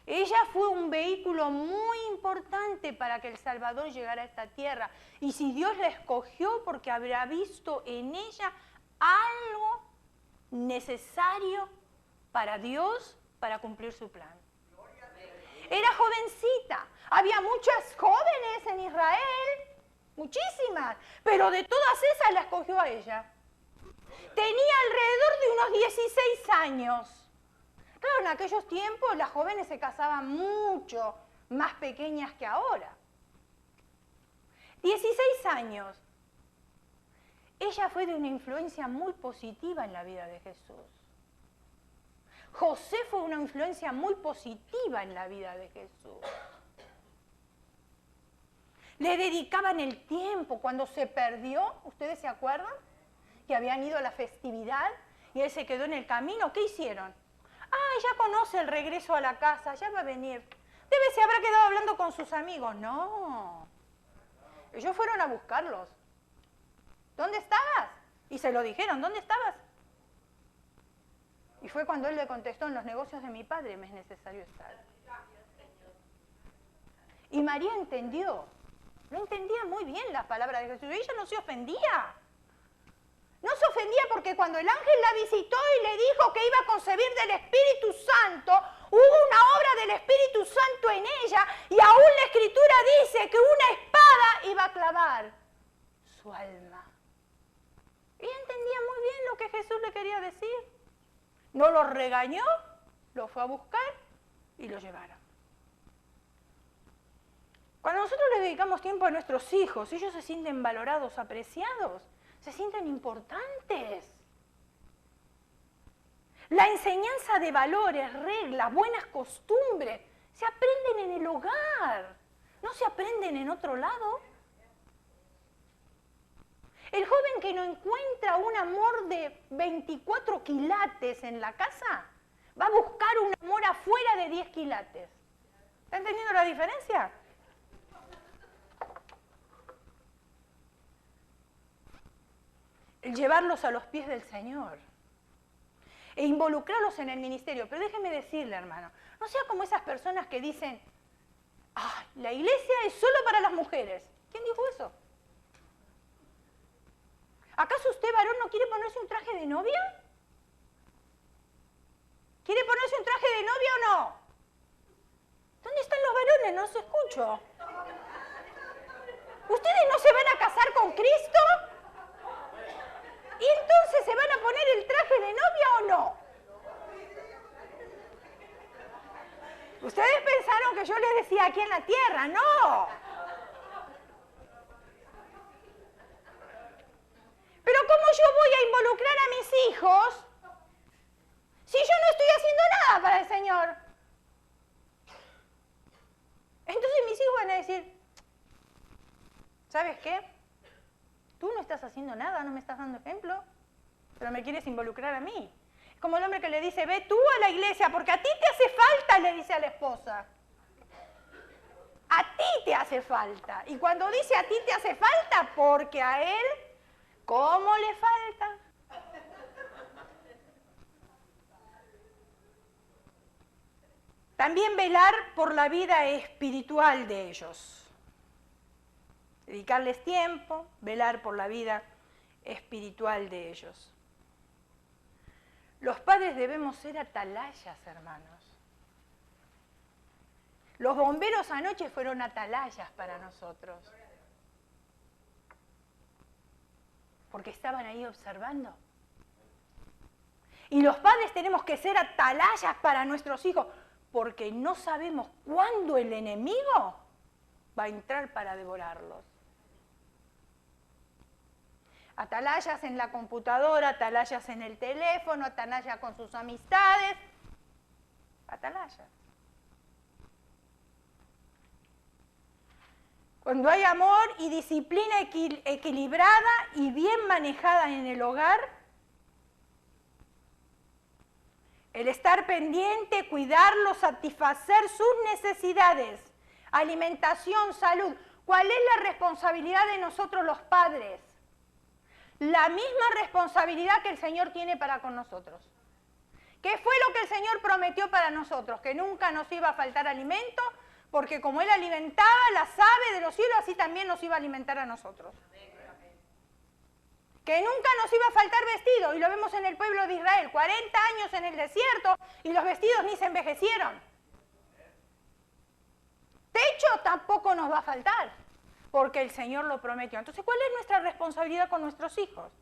Speaker 1: Ella fue un vehículo muy importante para que el Salvador llegara a esta tierra. Y si Dios la escogió, porque habrá visto en ella algo necesario para Dios, para cumplir su plan. Era jovencita. Había muchas jóvenes en Israel, muchísimas, pero de todas esas la escogió a ella. Tenía alrededor de unos 16 años. Claro, en aquellos tiempos las jóvenes se casaban mucho más pequeñas que ahora. 16 años. Ella fue de una influencia muy positiva en la vida de Jesús. José fue una influencia muy positiva en la vida de Jesús. Le dedicaban el tiempo cuando se perdió, ¿ustedes se acuerdan? Que habían ido a la festividad y él se quedó en el camino. ¿Qué hicieron? Ah, ya conoce el regreso a la casa, ya va a venir. Se habrá quedado hablando con sus amigos. No. Ellos fueron a buscarlos. ¿Dónde estabas? Y se lo dijeron, ¿dónde estabas? Y fue cuando él le contestó, en los negocios de mi padre me es necesario estar. Y María entendió. No entendía muy bien las palabras de Jesús. Ella no se ofendía. No se ofendía porque cuando el ángel la visitó y le dijo que iba a concebir del Espíritu Santo, hubo una obra del Espíritu Santo en ella y aún la Escritura dice que una espada iba a clavar su alma. Ella entendía muy bien lo que Jesús le quería decir. No lo regañó, lo fue a buscar y lo llevaron. Cuando nosotros le dedicamos tiempo a nuestros hijos, ellos se sienten valorados, apreciados, se sienten importantes. La enseñanza de valores, reglas, buenas costumbres, se aprenden en el hogar, no se aprenden en otro lado. El joven que no encuentra un amor de 24 quilates en la casa, va a buscar un amor afuera de 10 quilates. ¿Está entendiendo la diferencia? El llevarlos a los pies del Señor e involucrarlos en el ministerio. Pero déjeme decirle, hermano, no sea como esas personas que dicen, ¡ay, la iglesia es solo para las mujeres! ¿Quién dijo eso? ¿Acaso usted, varón, no quiere ponerse un traje de novia? ¿Quiere ponerse un traje de novia o no? ¿Dónde están los varones? No los escucho. ¿Ustedes no se van a casar con Cristo? ¿Y entonces se van a poner el traje de novia o no? Ustedes pensaron que yo les decía aquí en la tierra, no. Pero ¿cómo yo voy a involucrar a mis hijos si yo no estoy haciendo nada para el Señor? Entonces mis hijos van a decir, ¿sabes qué? Tú no estás haciendo nada, no me estás dando ejemplo, pero me quieres involucrar a mí. Es como el hombre que le dice, ve tú a la iglesia, porque a ti te hace falta, le dice a la esposa. A ti te hace falta. Y cuando dice a ti te hace falta, porque a él, ¿cómo le falta? También velar por la vida espiritual de ellos. Dedicarles tiempo, velar por la vida espiritual de ellos. Los padres debemos ser atalayas, hermanos. Los bomberos anoche fueron atalayas para nosotros. Porque estaban ahí observando. Y los padres tenemos que ser atalayas para nuestros hijos, porque no sabemos cuándo el enemigo va a entrar para devorarlos. Atalayas en la computadora, atalayas en el teléfono, atalayas con sus amistades. Atalayas. Cuando hay amor y disciplina equilibrada y bien manejada en el hogar, el estar pendiente, cuidarlos, satisfacer sus necesidades, alimentación, salud. ¿Cuál es la responsabilidad de nosotros los padres? La misma responsabilidad que el Señor tiene para con nosotros. ¿Qué fue lo que el Señor prometió para nosotros? Que nunca nos iba a faltar alimento, porque como Él alimentaba las aves de los cielos, así también nos iba a alimentar a nosotros. Que nunca nos iba a faltar vestido, y lo vemos en el pueblo de Israel, 40 años en el desierto, y los vestidos ni se envejecieron. Techo tampoco nos va a faltar, porque el Señor lo prometió. Entonces, ¿cuál es nuestra responsabilidad con nuestros hijos?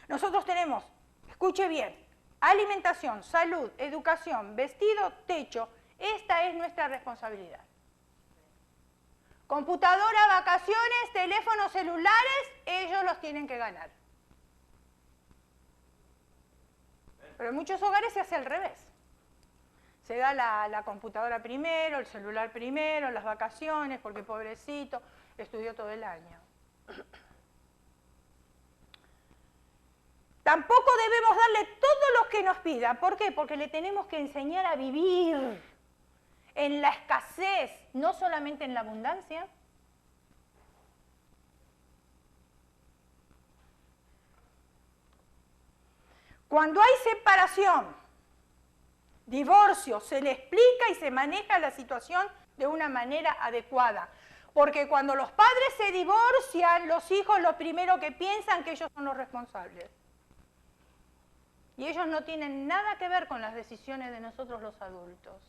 Speaker 1: Nosotros tenemos, escuche bien, alimentación, salud, educación, vestido, techo. Esta es nuestra responsabilidad. Computadora, vacaciones, teléfonos celulares, ellos los tienen que ganar. Pero en muchos hogares se hace al revés. Se da la computadora primero, el celular primero, las vacaciones, porque pobrecito, estudió todo el año. Tampoco debemos darle todo lo que nos pida. ¿Por qué? Porque le tenemos que enseñar a vivir en la escasez, no solamente en la abundancia. Cuando hay separación, divorcio, se le explica y se maneja la situación de una manera adecuada. Porque cuando los padres se divorcian, los hijos lo primero que piensan que ellos son los responsables. Y ellos no tienen nada que ver con las decisiones de nosotros los adultos.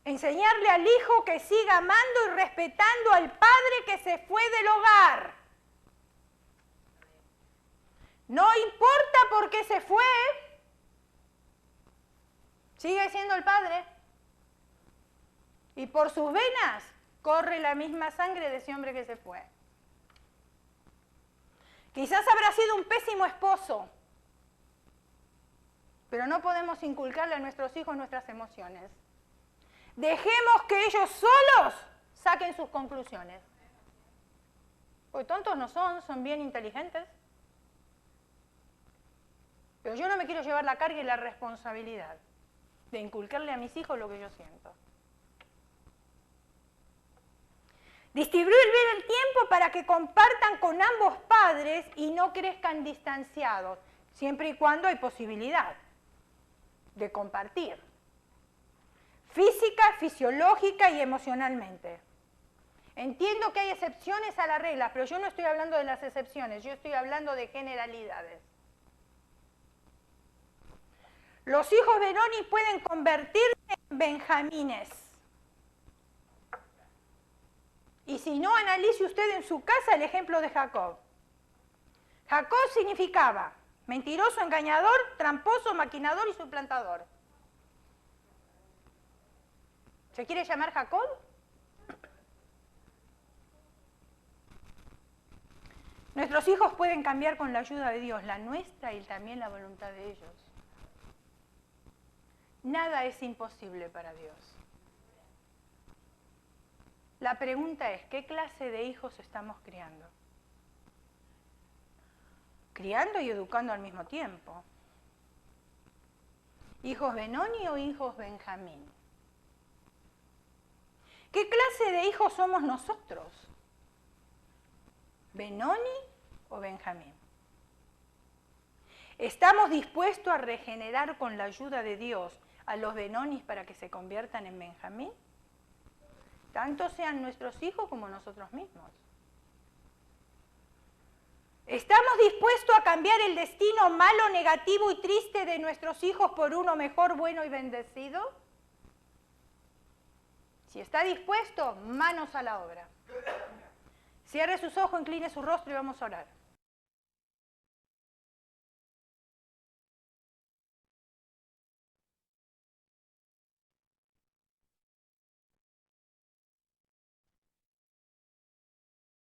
Speaker 1: Enseñarle al hijo que siga amando y respetando al padre que se fue del hogar. No importa por qué se fue, sigue siendo el padre. Y por sus venas corre la misma sangre de ese hombre que se fue. Quizás habrá sido un pésimo esposo, pero no podemos inculcarle a nuestros hijos nuestras emociones. Dejemos que ellos solos saquen sus conclusiones. Porque tontos no son bien inteligentes. Pero yo no me quiero llevar la carga y la responsabilidad de inculcarle a mis hijos lo que yo siento. Distribuir bien el tiempo para que compartan con ambos padres y no crezcan distanciados, siempre y cuando hay posibilidad de compartir. Física, fisiológica y emocionalmente. Entiendo que hay excepciones a la regla, pero yo no estoy hablando de las excepciones, yo estoy hablando de generalidades. Los hijos Benoni pueden convertirse en benjamines. Y si no, analice usted en su casa el ejemplo de Jacob. Jacob significaba mentiroso, engañador, tramposo, maquinador y suplantador. ¿Se quiere llamar Jacob? Nuestros hijos pueden cambiar con la ayuda de Dios, la nuestra y también la voluntad de ellos. Nada es imposible para Dios. La pregunta es, ¿qué clase de hijos estamos criando? Criando y educando al mismo tiempo. ¿Hijos Benoni o hijos Benjamín? ¿Qué clase de hijos somos nosotros? ¿Benoni o Benjamín? ¿Estamos dispuestos a regenerar con la ayuda de Dios a los Benonis para que se conviertan en Benjamín? Tanto sean nuestros hijos como nosotros mismos. ¿Estamos dispuestos a cambiar el destino malo, negativo y triste de nuestros hijos por uno mejor, bueno y bendecido? Si está dispuesto, manos a la obra. Cierre sus ojos, incline su rostro y vamos a orar.